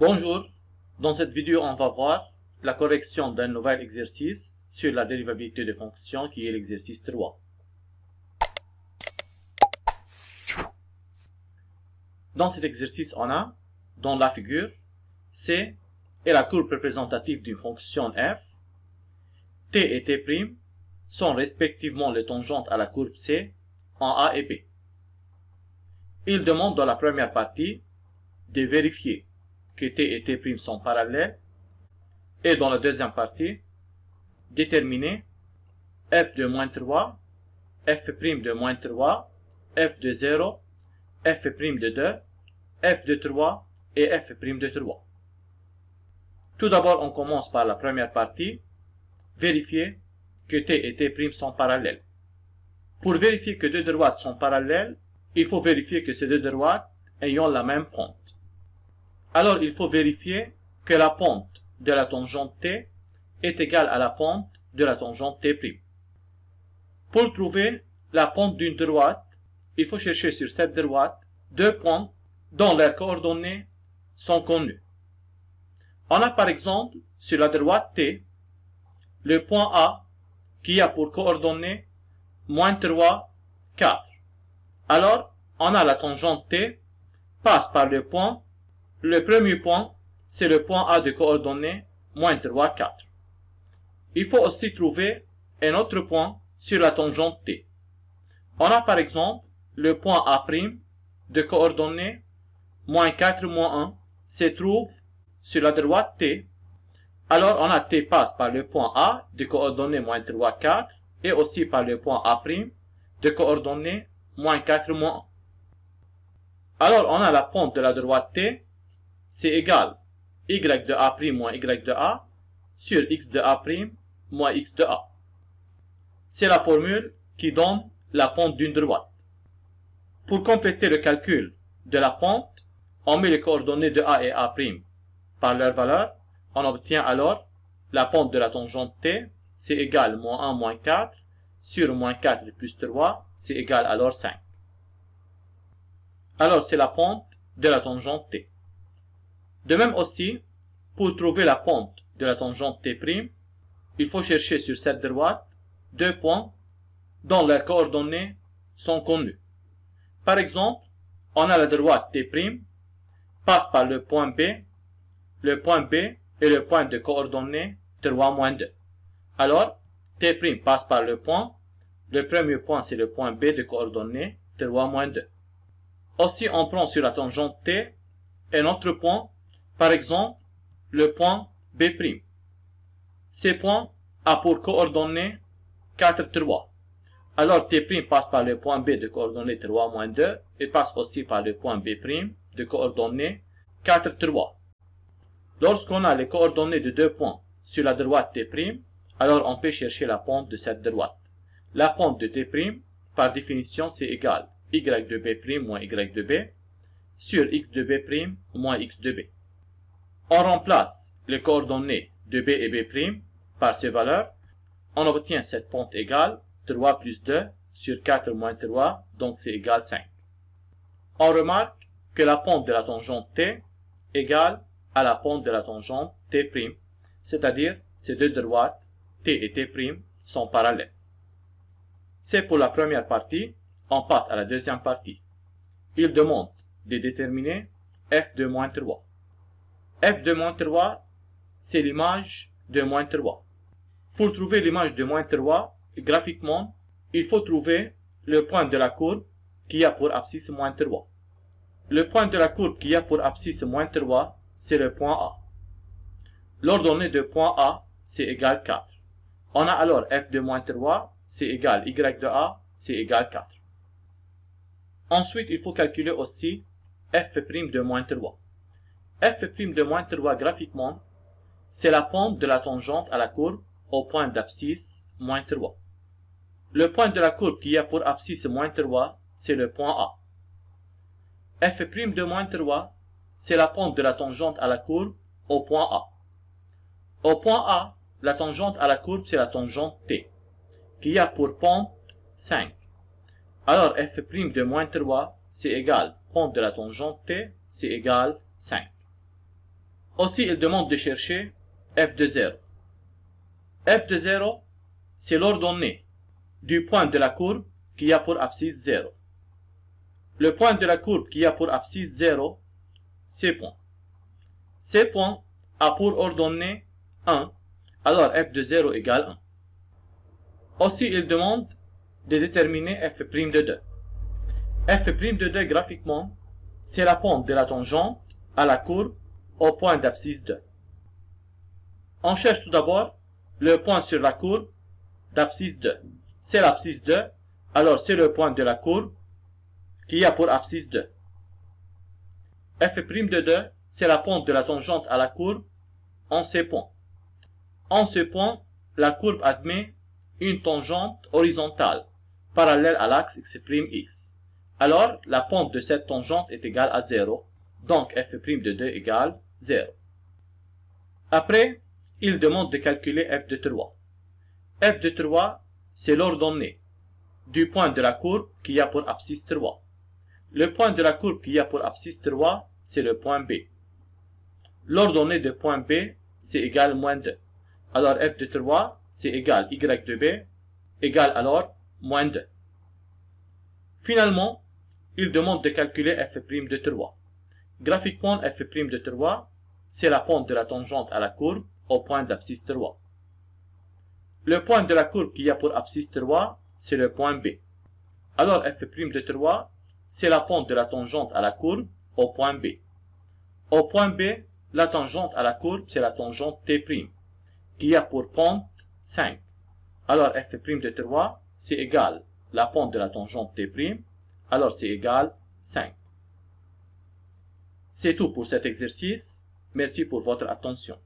Bonjour, dans cette vidéo on va voir la correction d'un nouvel exercice sur la dérivabilité de fonctions qui est l'exercice 3. Dans cet exercice on a, dans la figure, C est la courbe représentative d'une fonction f, t et t' sont respectivement les tangentes à la courbe C en A et B. Il demande dans la première partie de vérifier que t et t' sont parallèles et dans la deuxième partie, déterminer f de moins 3, f' de moins 3, f de 0, f' de 2, f de 3 et f' de 3. Tout d'abord, on commence par la première partie, vérifier que t et t' sont parallèles. Pour vérifier que deux droites sont parallèles, il faut vérifier que ces deux droites ayant la même pente. Alors, il faut vérifier que la pente de la tangente t est égale à la pente de la tangente t'. Pour trouver la pente d'une droite, il faut chercher sur cette droite deux points dont leurs coordonnées sont connues. On a par exemple sur la droite t le point A qui a pour coordonnées moins 3, 4. Alors, on a la tangente t passe par le point. Le premier point, c'est le point A de coordonnées moins 3, 4. Il faut aussi trouver un autre point sur la tangente t. On a par exemple le point A' de coordonnées moins 4, moins 1 se trouve sur la droite t. Alors on a t passe par le point A de coordonnées moins 3, 4 et aussi par le point A' de coordonnées moins 4, moins 1. Alors on a la pente de la droite t, c'est égal y de A' moins y de A sur x de A' moins x de A. C'est la formule qui donne la pente d'une droite. Pour compléter le calcul de la pente, on met les coordonnées de A et A' par leur valeur. On obtient alors la pente de la tangente t, c'est égal moins 1 moins 4 sur moins 4 plus 3, c'est égal alors 5. Alors c'est la pente de la tangente t. De même aussi, pour trouver la pente de la tangente t', il faut chercher sur cette droite deux points dont leurs coordonnées sont connues. Par exemple, on a la droite t' passe par le point B. Le point B est le point de coordonnées 3, moins 2. Alors, t' passe par le point. Le premier point, c'est le point B de coordonnées 3, moins 2. Aussi, on prend sur la tangente t un autre point, par exemple, le point B'. Ces points a pour coordonnées 4, 3. Alors t' passe par le point B de coordonnées 3, moins 2 et passe aussi par le point B' de coordonnées 4, 3. Lorsqu'on a les coordonnées de deux points sur la droite t', alors on peut chercher la pente de cette droite. La pente de t', par définition, c'est égal y de B' moins y de B sur x de B' moins x de B. On remplace les coordonnées de B et B' par ces valeurs. On obtient cette pente égale 3 plus 2 sur 4 moins 3, donc c'est égal 5. On remarque que la pente de la tangente t égale à la pente de la tangente t', c'est-à-dire ces deux droites t et t' sont parallèles. C'est pour la première partie. On passe à la deuxième partie. Il demande de déterminer f de moins 3. f de moins 3, c'est l'image de moins 3. Pour trouver l'image de moins 3, graphiquement, il faut trouver le point de la courbe qui a pour abscisse moins 3. Le point de la courbe qui a pour abscisse moins 3, c'est le point A. L'ordonnée de point A, c'est égal 4. On a alors f de moins 3, c'est égal y de A, c'est égal 4. Ensuite, il faut calculer aussi f' de moins 3. f' de moins 3, graphiquement, c'est la pente de la tangente à la courbe au point d'abscisse moins 3. Le point de la courbe qui a pour abscisse moins 3, c'est le point A. f' de moins 3, c'est la pente de la tangente à la courbe au point A. Au point A, la tangente à la courbe, c'est la tangente t, qui a pour pente 5. Alors f' de moins 3, c'est égal pente de la tangente t, c'est égal 5. Aussi, il demande de chercher f de 0. f de 0, c'est l'ordonnée du point de la courbe qui a pour abscisse 0. Le point de la courbe qui a pour abscisse 0, c'est point. Ce point a pour ordonnée 1, alors f de 0 égale 1. Aussi, il demande de déterminer f' de 2. f' de 2, graphiquement, c'est la pente de la tangente à la courbe au point d'abscisse 2. On cherche tout d'abord le point sur la courbe d'abscisse 2. C'est l'abscisse 2, alors c'est le point de la courbe qui a pour abscisse 2. f' de 2, c'est la pente de la tangente à la courbe en ces points. En ce point, la courbe admet une tangente horizontale, parallèle à l'axe x'. Alors, la pente de cette tangente est égale à 0, donc f' de 2 égale 0. Après, il demande de calculer f de 3. f de 3, c'est l'ordonnée du point de la courbe qui a pour abscisse 3. Le point de la courbe qui a pour abscisse 3, c'est le point B. L'ordonnée de point B, c'est égal moins 2. Alors f de 3, c'est égal y de B, égale alors moins 2. Finalement, il demande de calculer f' de 3. Graphiquement, f' de 3, c'est la pente de la tangente à la courbe au point d'abscisse 3. Le point de la courbe qui a pour abscisse 3, c'est le point B. Alors f' de 3, c'est la pente de la tangente à la courbe au point B. Au point B, la tangente à la courbe, c'est la tangente T', qui a pour pente 5. Alors f' de 3, c'est égal la pente de la tangente T', alors c'est égal 5. C'est tout pour cet exercice. Merci pour votre attention.